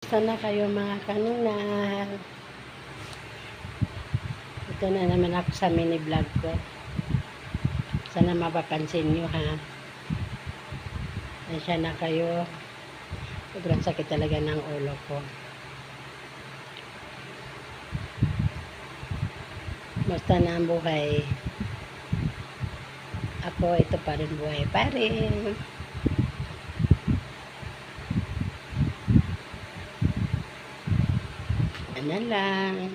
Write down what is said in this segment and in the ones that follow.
Sana kayo mga kanunal. Ito na naman ako sa mini vlog ko. Sana mapapansin nyo ha. Asya na kayo. Sobrang sakit talaga ng ulo ko. Basta na ang buhay. Ako, ito pa rin buhay pa rin. Ano lang.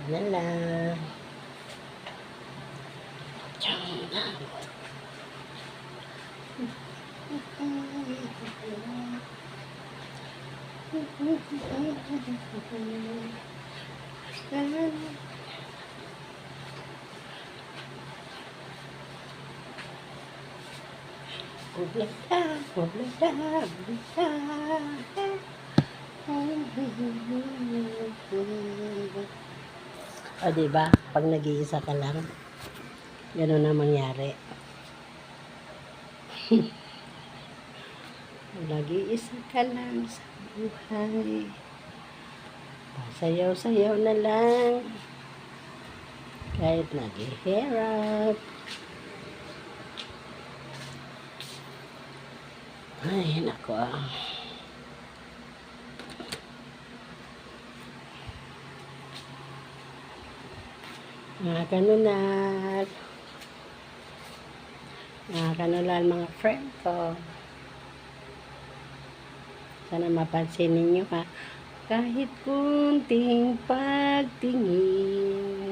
Ano lang. Diyan lang. O diba, pag nag-iisa ka lang, gano'n na mangyari. Nag-iisa ka lang sa buhay. Pasayaw-sayaw na lang. Kahit naghihirap. Ay, nako. Mga kanunal. Mga kanunal, mga friend ko. Sana mapansin ninyo ha. Kahit kunting pagtingin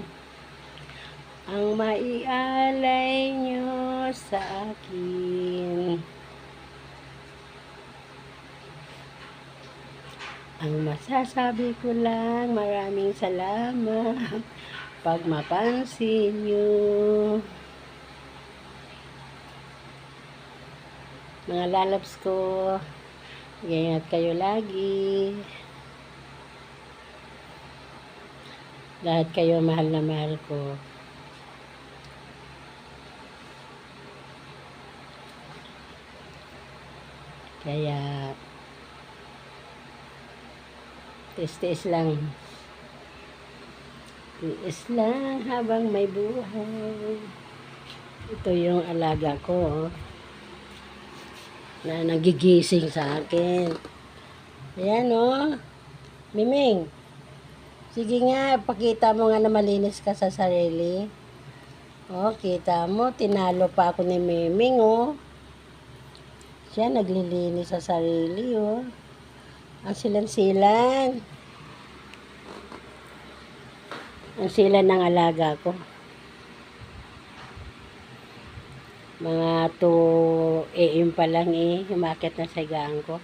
ang maialay nyo sa akin. Ang masasabi ko lang, maraming salamat pag mapansin nyo. Mga lalabs ko, ingat kayo lagi. Lahat kayo mahal na mahal ko. Kaya tiis-tiis lang. Tiis lang habang may buhay. Ito yung alaga ko, na nagigising sa akin. Ayan Miming. Sige nga, pakita mo nga na malinis ka sa sarili. Kita mo, tinalo pa ako ni Miming, Siya naglilinis sa sarili, Ang silan-silan. Ang silan ng alaga ko. Mga 2 AM pa lang umakit na sa higaan ko.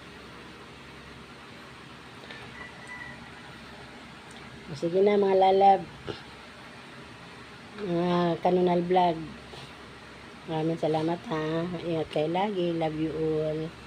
Sige na mga lalab. Mga kanunal vlog. Maraming salamat ha. Ingat kayo lagi. Love you all.